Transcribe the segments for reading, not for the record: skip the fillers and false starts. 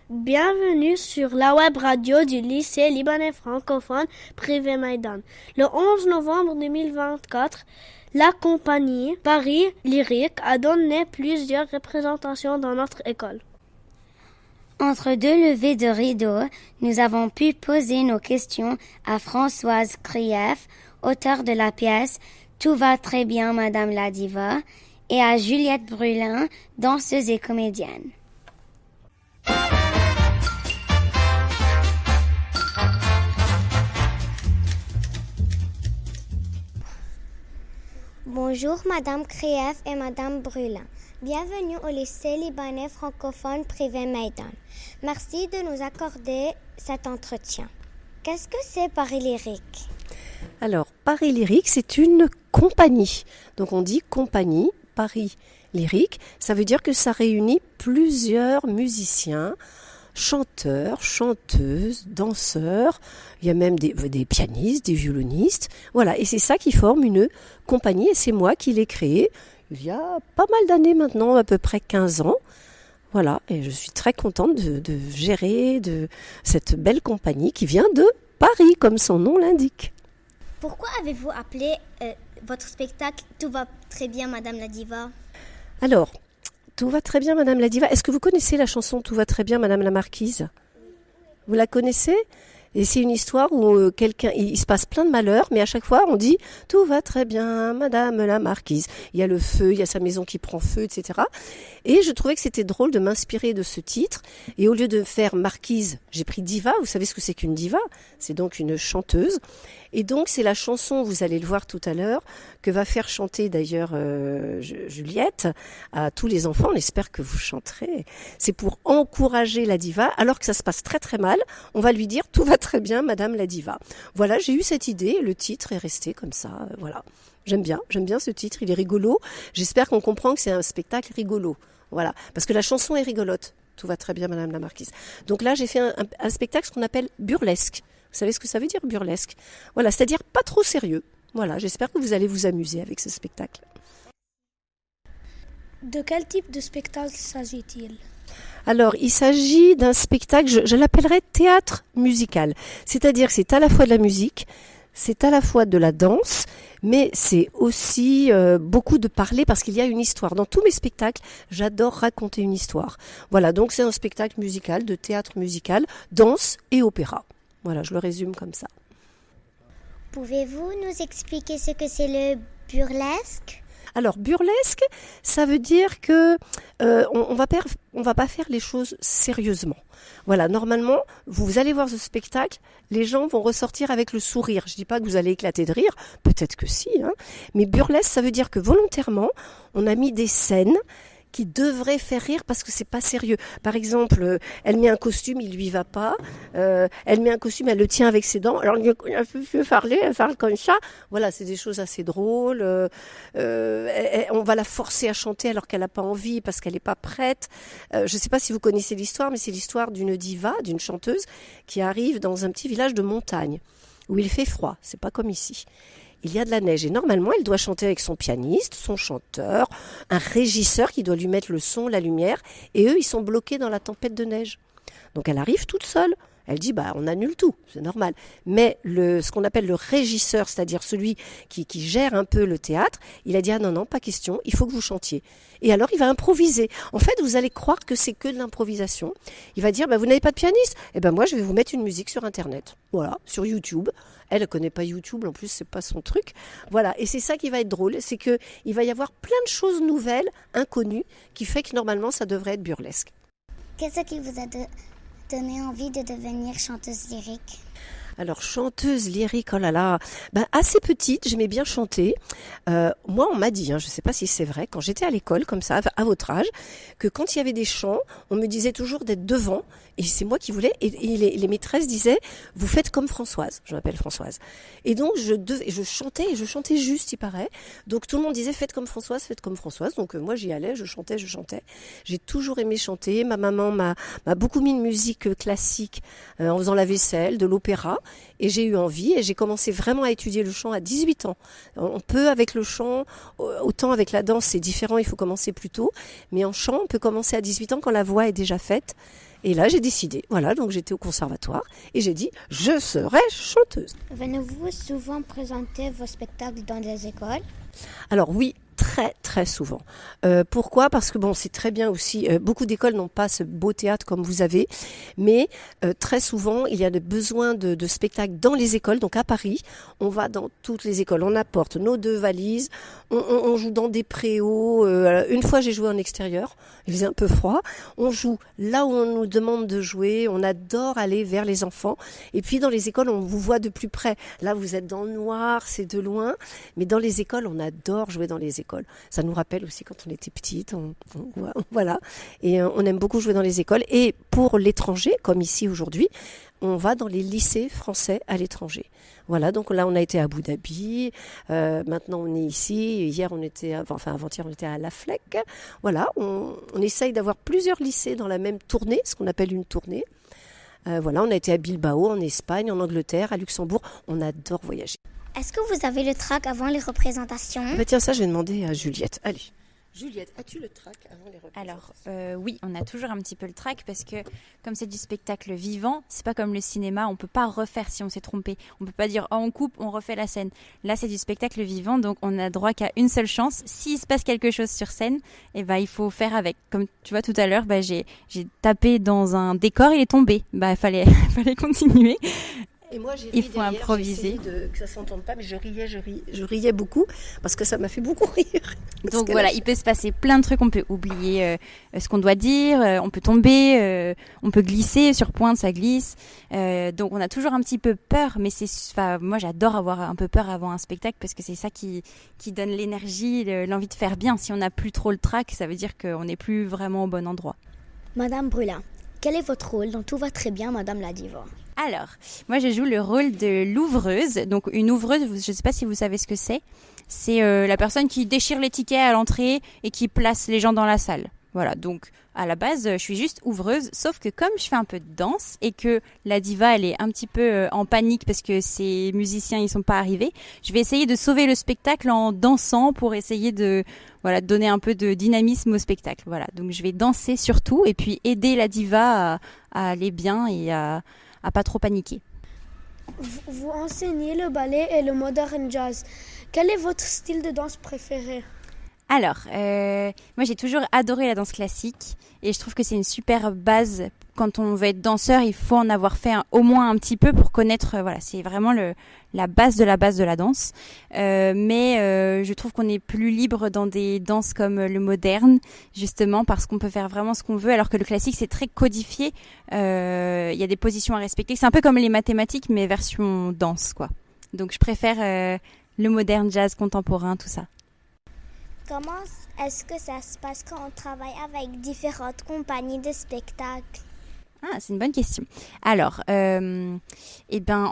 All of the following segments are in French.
Bienvenue sur la web radio du lycée libanais francophone privé Maïdan. Le 11 novembre 2024, la compagnie Paris Lyrique a donné plusieurs représentations dans notre école. Entre deux levées de rideau, nous avons pu poser nos questions à Françoise Krief, auteure de la pièce « Tout va très bien, Madame la Diva » et à Juliette Brulin, danseuse et comédienne. Bonjour Madame Krief et Madame Brulin. Bienvenue au lycée libanais francophone privé Maïdan. Merci de nous accorder cet entretien. Qu'est-ce que c'est Paris Lyrique ? Alors, Paris Lyrique, c'est une compagnie. Donc on dit compagnie, Paris Lyrique. Ça veut dire que ça réunit plusieurs musiciens, chanteurs, chanteuses, danseurs, il y a même des pianistes, des violonistes, voilà, et c'est ça qui forme une compagnie, et c'est moi qui l'ai créée il y a pas mal d'années maintenant, à peu près 15 ans, voilà, et je suis très contente de gérer cette belle compagnie qui vient de Paris, comme son nom l'indique. Pourquoi avez-vous appelé votre spectacle « Tout va très bien, Madame la Diva » ? Alors, Tout va très bien, Madame la Diva. Est-ce que vous connaissez la chanson Tout va très bien, Madame la Marquise ? Vous la connaissez ? Et c'est une histoire où il se passe plein de malheurs, mais à chaque fois on dit tout va très bien, Madame la Marquise. Il y a le feu, il y a sa maison qui prend feu, etc. Et je trouvais que c'était drôle de m'inspirer de ce titre. Et au lieu de faire Marquise, j'ai pris Diva. Vous savez ce que c'est qu'une diva ? C'est donc une chanteuse. Et donc c'est la chanson, vous allez le voir tout à l'heure, que va faire chanter d'ailleurs Juliette à tous les enfants. On espère que vous chanterez. C'est pour encourager la diva, alors que ça se passe très très mal. On va lui dire tout va très bien, Madame la Diva. Voilà, j'ai eu cette idée, le titre est resté comme ça, voilà. J'aime bien ce titre, il est rigolo. J'espère qu'on comprend que c'est un spectacle rigolo, voilà. Parce que la chanson est rigolote, tout va très bien, Madame la Marquise. Donc là, j'ai fait un spectacle, ce qu'on appelle burlesque. Vous savez ce que ça veut dire, burlesque ? Voilà, c'est-à-dire pas trop sérieux. Voilà, j'espère que vous allez vous amuser avec ce spectacle. De quel type de spectacle s'agit-il ? Alors, il s'agit d'un spectacle, je l'appellerais théâtre musical. C'est-à-dire que c'est à la fois de la musique, c'est à la fois de la danse, mais c'est aussi beaucoup de parler parce qu'il y a une histoire. Dans tous mes spectacles, j'adore raconter une histoire. Voilà, donc c'est un spectacle musical, de théâtre musical, danse et opéra. Voilà, je le résume comme ça. Pouvez-vous nous expliquer ce que c'est le burlesque ? Alors, burlesque, ça veut dire que on va pas faire les choses sérieusement. Voilà, normalement, vous allez voir ce spectacle, les gens vont ressortir avec le sourire. Je dis pas que vous allez éclater de rire, peut-être que si, hein. Mais burlesque, ça veut dire que volontairement, on a mis des scènes qui devrait faire rire parce que c'est pas sérieux. Par exemple, elle met un costume, il lui va pas. Elle met un costume, elle le tient avec ses dents. Alors, elle parle comme ça. Voilà, c'est des choses assez drôles. On va la forcer à chanter alors qu'elle n'a pas envie parce qu'elle n'est pas prête. Je ne sais pas si vous connaissez l'histoire, mais c'est l'histoire d'une diva, d'une chanteuse qui arrive dans un petit village de montagne où il fait froid. C'est pas comme ici. Il y a de la neige et normalement elle doit chanter avec son pianiste, son chanteur, un régisseur qui doit lui mettre le son, la lumière et eux ils sont bloqués dans la tempête de neige. Donc elle arrive toute seule, elle dit on annule tout, c'est normal. Mais ce qu'on appelle le régisseur, c'est-à-dire celui qui gère un peu le théâtre, il a dit non, pas question, il faut que vous chantiez. Et alors il va improviser. En fait vous allez croire que c'est que de l'improvisation. Il va dire vous n'avez pas de pianiste ? Moi je vais vous mettre une musique sur internet, voilà, sur YouTube. Elle ne connaît pas YouTube, en plus, c'est pas son truc. Voilà, et c'est ça qui va être drôle, c'est qu'il va y avoir plein de choses nouvelles, inconnues, qui fait que normalement, ça devrait être burlesque. Qu'est-ce qui vous a donné envie de devenir chanteuse lyrique ? Alors, chanteuse lyrique, oh là là, assez petite, j'aimais bien chanter. Moi, on m'a dit, je ne sais pas si c'est vrai, quand j'étais à l'école, comme ça, à votre âge, que quand il y avait des chants, on me disait toujours d'être devant, et c'est moi qui voulais, et les maîtresses disaient, vous faites comme Françoise, je m'appelle Françoise. Et donc, je chantais juste, il paraît. Donc, tout le monde disait, faites comme Françoise. Donc, moi, j'y allais, je chantais. J'ai toujours aimé chanter. Ma maman m'a beaucoup mis de musique classique en faisant la vaisselle, de l'opéra. Et j'ai eu envie et j'ai commencé vraiment à étudier le chant à 18 ans. On peut avec le chant, autant avec la danse c'est différent, il faut commencer plus tôt, mais en chant on peut commencer à 18 ans quand la voix est déjà faite Et là, j'ai décidé. Voilà, donc j'étais au conservatoire et j'ai dit, je serai chanteuse. Venez-vous souvent présenter vos spectacles dans des écoles? Alors oui, très très souvent. Pourquoi ? Parce que bon, c'est très bien aussi, beaucoup d'écoles n'ont pas ce beau théâtre comme vous avez, mais très souvent, il y a des besoins de spectacles dans les écoles. Donc à Paris, on va dans toutes les écoles, on apporte nos 2 valises, on joue dans des préaux. Une fois, j'ai joué en extérieur, il faisait un peu froid. On joue là où on nous demande de jouer, on adore aller vers les enfants. Et puis dans les écoles, on vous voit de plus près. Là, vous êtes dans le noir, c'est de loin, mais dans les écoles, on adore jouer dans les écoles. Ça nous rappelle aussi quand on était petite, voilà. Et on aime beaucoup jouer dans les écoles. Et pour l'étranger, comme ici aujourd'hui, on va dans les lycées français à l'étranger. Voilà, donc là on a été à Abu Dhabi, maintenant on est ici, hier on était, avant-hier on était à La Fleck. Voilà, on essaye d'avoir plusieurs lycées dans la même tournée, ce qu'on appelle une tournée. Voilà, on a été à Bilbao, en Espagne, en Angleterre, à Luxembourg, on adore voyager. Est-ce que vous avez le trac avant les représentations? Tiens, ça je vais demander à Juliette. Allez. Juliette, as-tu le trac avant les représentations? Alors, oui, on a toujours un petit peu le trac parce que comme c'est du spectacle vivant, c'est pas comme le cinéma, on peut pas refaire si on s'est trompé. On peut pas dire, oh, on coupe, on refait la scène. Là, c'est du spectacle vivant, donc on a droit qu'à une seule chance. S'il se passe quelque chose sur scène, il faut faire avec. Comme tu vois tout à l'heure, j'ai tapé dans un décor, il est tombé. Fallait continuer. Et moi, il faut improviser. Que ça s'entende pas, mais je riais beaucoup parce que ça m'a fait beaucoup rire. Donc voilà, il peut se passer plein de trucs. On peut oublier ce qu'on doit dire, on peut tomber, on peut glisser sur pointe, ça glisse. Donc on a toujours un petit peu peur, mais moi j'adore avoir un peu peur avant un spectacle parce que c'est ça qui donne l'énergie, l'envie de faire bien. Si on n'a plus trop le trac, ça veut dire qu'on n'est plus vraiment au bon endroit. Madame Brulin, quel est votre rôle dans Tout va très bien, Madame la Diva? Alors, moi je joue le rôle de l'ouvreuse. Donc une ouvreuse, je ne sais pas si vous savez ce que c'est. C'est la personne qui déchire les tickets à l'entrée et qui place les gens dans la salle. Voilà, donc à la base, je suis juste ouvreuse, sauf que comme je fais un peu de danse et que la diva, elle est un petit peu en panique parce que ses musiciens, ils sont pas arrivés, je vais essayer de sauver le spectacle en dansant pour essayer de donner un peu de dynamisme au spectacle. Voilà, donc je vais danser surtout et puis aider la diva à aller bien et à pas trop paniquer. Vous enseignez le ballet et le modern jazz. Quel est votre style de danse préféré? Alors, moi j'ai toujours adoré la danse classique et je trouve que c'est une super base. Quand on veut être danseur, il faut en avoir fait au moins un petit peu pour connaître, c'est vraiment la base de la danse. Mais je trouve qu'on est plus libre dans des danses comme le moderne, justement parce qu'on peut faire vraiment ce qu'on veut, alors que le classique c'est très codifié. Il y a des positions à respecter. C'est un peu comme les mathématiques, mais version danse, quoi. Donc je préfère le moderne, jazz, contemporain, tout ça. Comment est-ce que ça se passe quand on travaille avec différentes compagnies de spectacles? Ah, c'est une bonne question. Alors, en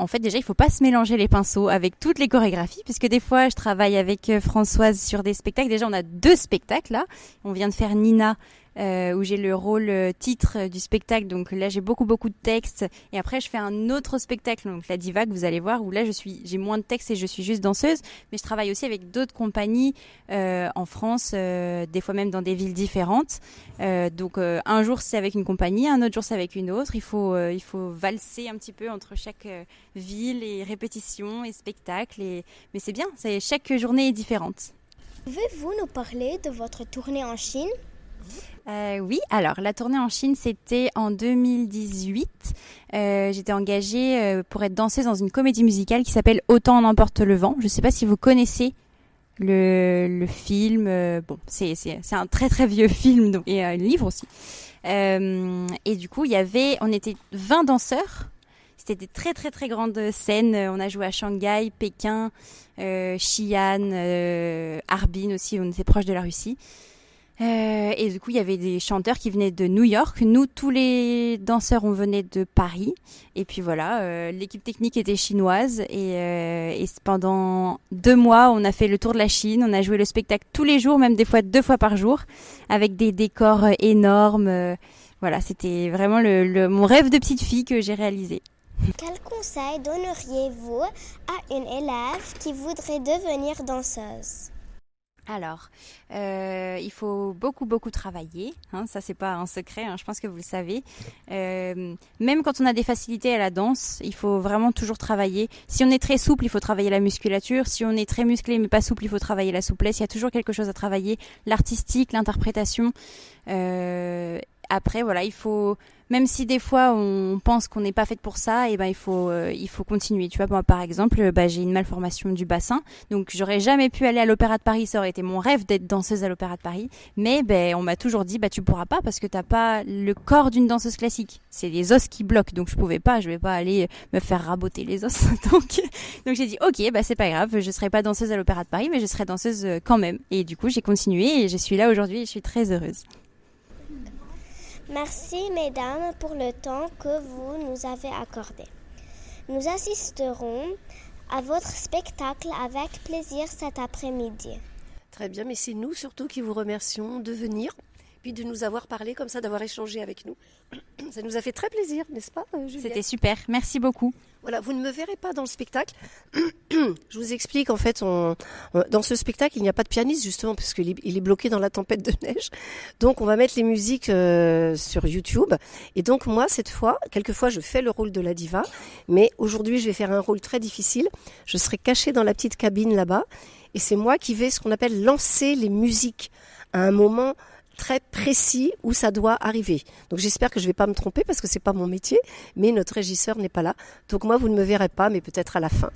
fait, déjà, il faut pas se mélanger les pinceaux avec toutes les chorégraphies, puisque des fois, je travaille avec Françoise sur des spectacles. Déjà, on a 2 spectacles, là. On vient de faire Nina, où j'ai le rôle titre du spectacle. Donc là, j'ai beaucoup de textes. Et après, je fais un autre spectacle, donc La Diva, que vous allez voir, où là, j'ai moins de textes et je suis juste danseuse. Mais je travaille aussi avec d'autres compagnies en France, des fois même dans des villes différentes. Donc un jour, c'est avec une compagnie, un autre jour, c'est avec une autre. Il faut valser un petit peu entre chaque ville et répétition et spectacle. Mais c'est bien, chaque journée est différente. Pouvez-vous nous parler de votre tournée en Chine? Oui, alors la tournée en Chine, c'était en 2018. J'étais engagée pour être danseuse dans une comédie musicale qui s'appelle Autant en emporte le vent. Je ne sais pas si vous connaissez le film. C'est un très très vieux film donc, et un livre aussi. Et du coup, on était 20 danseurs. C'était des très très très grandes scènes. On a joué à Shanghai, Pékin, Xi'an, Harbin aussi. On était proche de la Russie. Et du coup, il y avait des chanteurs qui venaient de New York. Nous, tous les danseurs, on venait de Paris. Et puis voilà, l'équipe technique était chinoise. Et pendant 2 mois, on a fait le tour de la Chine. On a joué le spectacle tous les jours, même des fois 2 fois par jour, avec des décors énormes. Voilà, c'était vraiment mon rêve de petite fille que j'ai réalisé. Quel conseil donneriez-vous à une élève qui voudrait devenir danseuse? Alors, il faut beaucoup travailler. Hein, ça, c'est pas un secret. Hein, je pense que vous le savez. Même quand on a des facilités à la danse, il faut vraiment toujours travailler. Si on est très souple, il faut travailler la musculature. Si on est très musclé mais pas souple, il faut travailler la souplesse. Il y a toujours quelque chose à travailler. L'artistique, l'interprétation. Après, voilà, il faut, même si des fois on pense qu'on n'est pas faite pour ça, et ben il faut continuer. Tu vois, moi par exemple, j'ai une malformation du bassin, donc j'aurais jamais pu aller à l'Opéra de Paris. Ça aurait été mon rêve d'être danseuse à l'Opéra de Paris, mais on m'a toujours dit, tu pourras pas parce que t'as pas le corps d'une danseuse classique. C'est les os qui bloquent, donc je vais pas aller me faire raboter les os. donc j'ai dit, ok, c'est pas grave, je serai pas danseuse à l'Opéra de Paris, mais je serai danseuse quand même. Et du coup, j'ai continué et je suis là aujourd'hui et je suis très heureuse. Merci, mesdames, pour le temps que vous nous avez accordé. Nous assisterons à votre spectacle avec plaisir cet après-midi. Très bien, mais c'est nous surtout qui vous remercions de venir, puis de nous avoir parlé comme ça, d'avoir échangé avec nous. Ça nous a fait très plaisir, n'est-ce pas, Juliette ? C'était super, merci beaucoup. Voilà, vous ne me verrez pas dans le spectacle. Je vous explique, en fait, dans ce spectacle, il n'y a pas de pianiste, justement, parce qu'il est bloqué dans la tempête de neige. Donc, on va mettre les musiques sur YouTube. Et donc, moi, cette fois, quelquefois, je fais le rôle de la diva. Mais aujourd'hui, je vais faire un rôle très difficile. Je serai cachée dans la petite cabine là-bas. Et c'est moi qui vais, ce qu'on appelle, lancer les musiques à un moment très précis où ça doit arriver. Donc j'espère que je ne vais pas me tromper parce que c'est pas mon métier, mais notre régisseur n'est pas là. Donc moi, vous ne me verrez pas, mais peut-être à la fin.